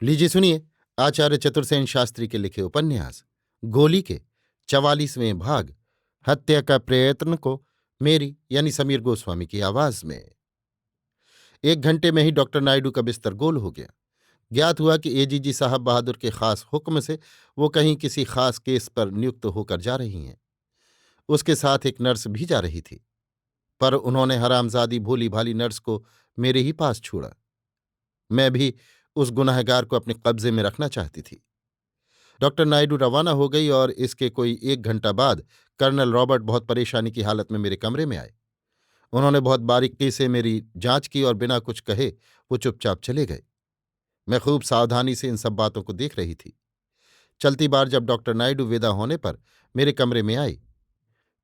लीजिए सुनिए। आचार्य चतुर्सेन शास्त्री के लिखे उपन्यास गोली के 44वें भाग हत्या का प्रयत्न को मेरी यानी समीर गोस्वामी की आवाज में। 1 घंटे में ही डॉक्टर नायडू का बिस्तर गोल हो गया। ज्ञात हुआ कि एजीजी साहब बहादुर के खास हुक्म से वो कहीं किसी खास केस पर नियुक्त होकर जा रही हैं। उसके साथ एक नर्स भी जा रही थी, पर उन्होंने हरामजादी भोली भाली नर्स को मेरे ही पास छोड़ा। मैं भी उस गुनहगार को अपने कब्जे में रखना चाहती थी। डॉक्टर नायडू रवाना हो गई और इसके कोई 1 घंटा बाद कर्नल रॉबर्ट बहुत परेशानी की हालत में मेरे कमरे में आए। उन्होंने बहुत बारीकी से मेरी जांच की और बिना कुछ कहे वो चुपचाप चले गए। मैं खूब सावधानी से इन सब बातों को देख रही थी। चलती बार जब डॉक्टर नायडू विदा होने पर मेरे कमरे में आई,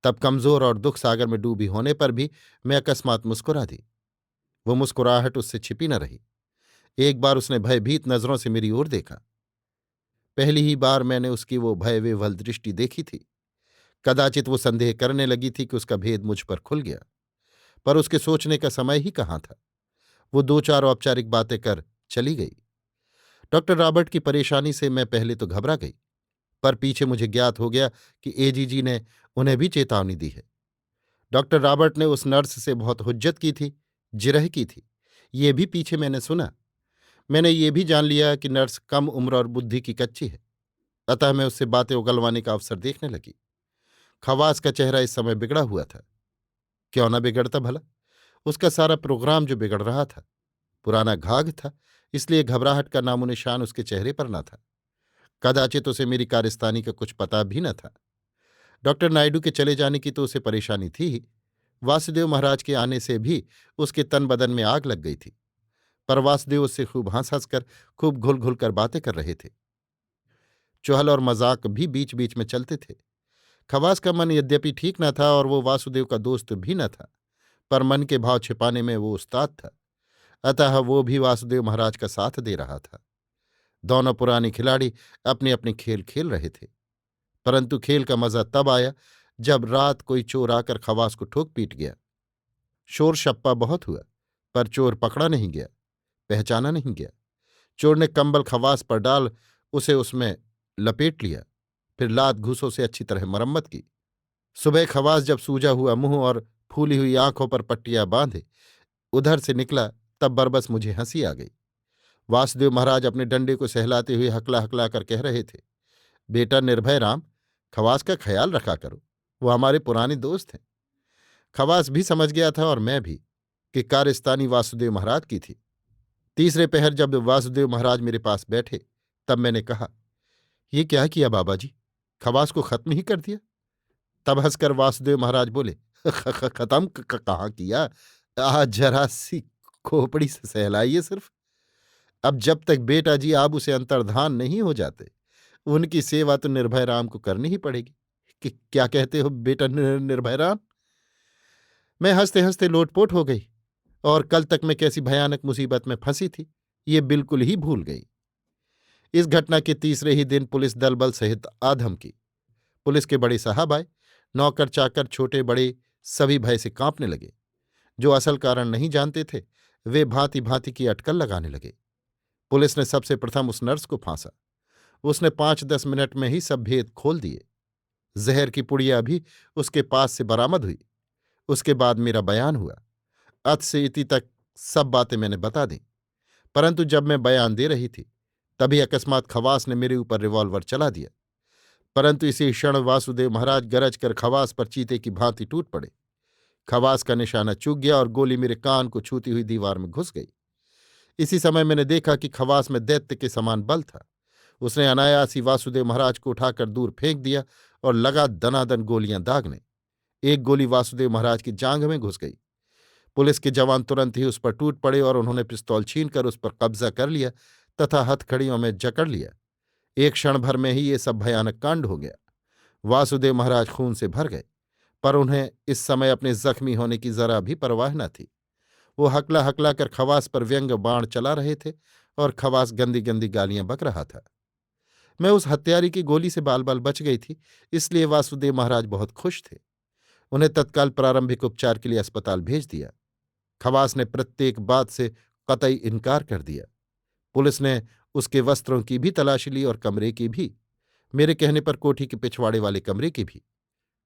तब कमजोर और दुख सागर में डूबी होने पर भी मैं अकस्मात मुस्कुरा दी। वो मुस्कुराहट उससे छिपी न रही। एक बार उसने भयभीत नजरों से मेरी ओर देखा। पहली ही बार मैंने उसकी वो भय विह्वल दृष्टि देखी थी। कदाचित वो संदेह करने लगी थी कि उसका भेद मुझ पर खुल गया, पर उसके सोचने का समय ही कहाँ था। वो 2-4 औपचारिक बातें कर चली गई। डॉक्टर रॉबर्ट की परेशानी से मैं पहले तो घबरा गई, पर पीछे मुझे ज्ञात हो गया कि एजीजी ने उन्हें भी चेतावनी दी है। डॉक्टर रॉबर्ट ने उस नर्स से बहुत हुज्जत की थी, जिरह की थी। ये भी पीछे मैंने सुना। मैंने ये भी जान लिया कि नर्स कम उम्र और बुद्धि की कच्ची है। अतः मैं उससे बातें उगलवाने का अवसर देखने लगी। खवास का चेहरा इस समय बिगड़ा हुआ था। क्यों न बिगड़ता भला? उसका सारा प्रोग्राम जो बिगड़ रहा था। पुराना घाघ था, इसलिए घबराहट का नामोनिशान उसके चेहरे पर न था। कदाचित उसे मेरी कारस्तानी का कुछ पता भी न था। डॉक्टर नायडू के चले जाने की तो उसे परेशानी थी ही। वासुदेव महाराज के आने से भी उसके तन बदन में आग लग गई थी। पर वासुदेव उससे खूब हंस हंस कर, खूब घुल घुल कर बातें कर रहे थे। चुहल और मजाक भी बीच बीच में चलते थे। खवास का मन यद्यपि ठीक न था और वो वासुदेव का दोस्त भी न था, पर मन के भाव छिपाने में वो उस्ताद था। अतः वो भी वासुदेव महाराज का साथ दे रहा था। दोनों पुराने खिलाड़ी अपने अपने खेल खेल रहे थे, परंतु खेल का मजा तब आया जब रात कोई चोर आकर खवास को ठोक पीट गया। शोर शप्पा बहुत हुआ, पर चोर पकड़ा नहीं गया, पहचाना नहीं गया। चोर ने कंबल खवास पर डाल उसे उसमें लपेट लिया, फिर लात घूसों से अच्छी तरह मरम्मत की। सुबह खवास जब सूजा हुआ मुंह और फूली हुई आंखों पर पट्टियां बांधे उधर से निकला, तब बरबस मुझे हंसी आ गई। वासुदेव महाराज अपने डंडे को सहलाते हुए हकला हकला कर कह रहे थे, बेटा निर्भय राम, खवास का ख्याल रखा करो, वो हमारे पुराने दोस्त हैं। खवास भी समझ गया था और मैं भी कि कारस्तानी वासुदेव महाराज की थी। तीसरे पहर जब वासुदेव महाराज मेरे पास बैठे, तब मैंने कहा, ये क्या किया बाबा जी, खवास को खत्म ही कर दिया? तब हंसकर वासुदेव महाराज बोले, खत्म कहाँ किया, आज जरा सी खोपड़ी से सहलाइए सिर्फ। अब जब तक बेटा जी आप उसे अंतर्धान नहीं हो जाते, उनकी सेवा तो निर्भय राम को करनी ही पड़ेगी। कि क्या कहते हो बेटा निर्भय राम? मैं हंसते हंसते लोटपोट हो गई और कल तक मैं कैसी भयानक मुसीबत में फंसी थी, ये बिल्कुल ही भूल गई। इस घटना के तीसरे ही दिन पुलिस दल बल सहित आधम की। पुलिस के बड़े साहब आए। नौकर चाकर छोटे बड़े सभी भय से कांपने लगे। जो असल कारण नहीं जानते थे, वे भांति भांति की अटकल लगाने लगे। पुलिस ने सबसे प्रथम उस नर्स को फांसा। उसने 5-10 मिनट में ही सब भेद खोल दिए। जहर की पुड़िया भी उसके पास से बरामद हुई। उसके बाद मेरा बयान हुआ। अत से इति तक सब बातें मैंने बता दी। परंतु जब मैं बयान दे रही थी, तभी अकस्मात खवास ने मेरे ऊपर रिवॉल्वर चला दिया। परंतु इसी क्षण वासुदेव महाराज गरज कर खवास पर चीते की भांति टूट पड़े। खवास का निशाना चूक गया और गोली मेरे कान को छूती हुई दीवार में घुस गई। इसी समय मैंने देखा कि खवास में दैत्य के समान बल था। उसने अनायास ही वासुदेव महाराज को उठाकर दूर फेंक दिया और लगा दनादन गोलियां दागने। एक गोली वासुदेव महाराज की जांघ में घुस गई। पुलिस के जवान तुरंत ही उस पर टूट पड़े और उन्होंने पिस्तौल छीनकर उस पर कब्जा कर लिया तथा हथकड़ियों में जकड़ लिया। एक क्षण भर में ही ये सब भयानक कांड हो गया। वासुदेव महाराज खून से भर गए, पर उन्हें इस समय अपने जख्मी होने की जरा भी परवाह न थी। वो हकला हकला कर खवास पर व्यंग बाण चला रहे थे और खवास गंदी गंदी गालियां बक रहा था। मैं उस हत्यारी की गोली से बाल बाल बच गई थी, इसलिए वासुदेव महाराज बहुत खुश थे। उन्हें तत्काल प्रारंभिक उपचार के लिए अस्पताल भेज दिया। खवास ने प्रत्येक बात से कतई इनकार कर दिया। पुलिस ने उसके वस्त्रों की भी तलाशी ली और कमरे की भी, मेरे कहने पर कोठी के पिछवाड़े वाले कमरे की भी।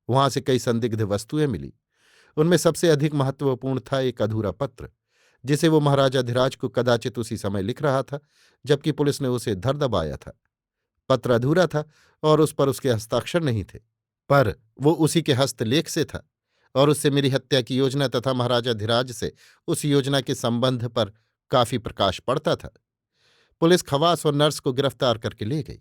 वहां से कई संदिग्ध वस्तुएं मिली। उनमें सबसे अधिक महत्वपूर्ण था एक अधूरा पत्र, जिसे वो महाराजाधिराज को कदाचित उसी समय लिख रहा था जबकि पुलिस ने उसे धर दबाया था। पत्र अधूरा था और उस पर उसके हस्ताक्षर नहीं थे, पर वो उसी के हस्तलेख से था और उससे मेरी हत्या की योजना तथा महाराजाधिराज से उस योजना के संबंध पर काफी प्रकाश पड़ता था। पुलिस खवास और नर्स को गिरफ्तार करके ले गई।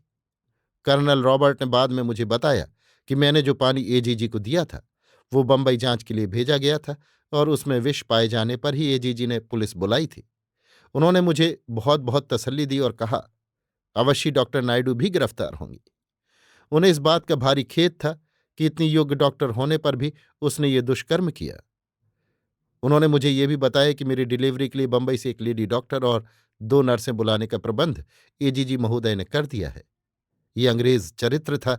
कर्नल रॉबर्ट ने बाद में मुझे बताया कि मैंने जो पानी एजीजी को दिया था वो बंबई जांच के लिए भेजा गया था और उसमें विष पाए जाने पर ही एजीजी ने पुलिस बुलाई थी। उन्होंने मुझे बहुत बहुत तसल्ली दी और कहा, अवश्य डॉक्टर नायडू भी गिरफ्तार होंगी। उन्हें इस बात का भारी खेद था कि इतनी योग्य डॉक्टर होने पर भी उसने ये दुष्कर्म किया। उन्होंने मुझे ये भी बताया कि मेरी डिलीवरी के लिए बंबई से एक लेडी डॉक्टर और 2 नर्सें बुलाने का प्रबंध एजीजी महोदय ने कर दिया है। ये अंग्रेज चरित्र था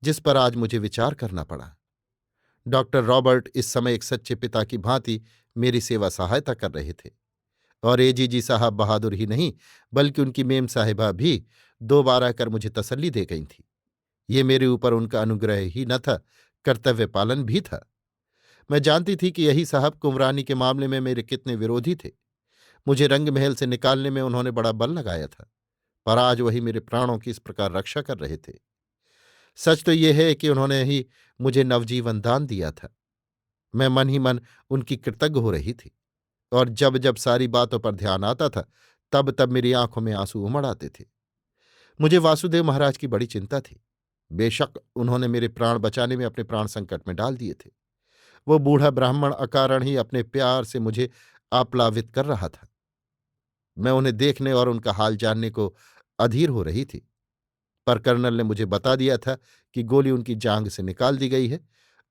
जिस पर आज मुझे विचार करना पड़ा। डॉक्टर रॉबर्ट इस समय एक सच्चे पिता की भांति मेरी सेवा सहायता कर रहे थे और एजीजी साहब बहादुर ही नहीं बल्कि उनकी मेम साहिबा भी 2 बार आकर मुझे तसल्ली दे गई थी। ये मेरे ऊपर उनका अनुग्रह ही न था, कर्तव्य पालन भी था। मैं जानती थी कि यही साहब कुंवरानी के मामले में मेरे कितने विरोधी थे। मुझे रंगमहल से निकालने में उन्होंने बड़ा बल लगाया था, पर आज वही मेरे प्राणों की इस प्रकार रक्षा कर रहे थे। सच तो ये है कि उन्होंने ही मुझे नवजीवन दान दिया था। मैं मन ही मन उनकी कृतज्ञ हो रही थी और जब जब सारी बातों पर ध्यान आता था तब तब मेरी आंखों में आंसू उमड़ आते थे। मुझे वासुदेव महाराज की बड़ी चिंता थी। बेशक उन्होंने मेरे प्राण बचाने में अपने प्राण संकट में डाल दिए थे। वो बूढ़ा ब्राह्मण अकारण ही अपने प्यार से मुझे आप्लावित कर रहा था। मैं उन्हें देखने और उनका हाल जानने को अधीर हो रही थी, पर कर्नल ने मुझे बता दिया था कि गोली उनकी जांघ से निकाल दी गई है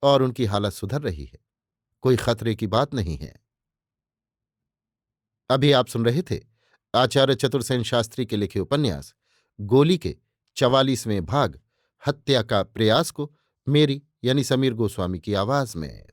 और उनकी हालत सुधर रही है। कोई खतरे की बात नहीं है। अभी आप सुन रहे थे आचार्य चतुर्सेन शास्त्री के लिखे उपन्यास गोली के 44वें भाग हत्या का प्रयास को मेरी यानी समीर गोस्वामी की आवाज में।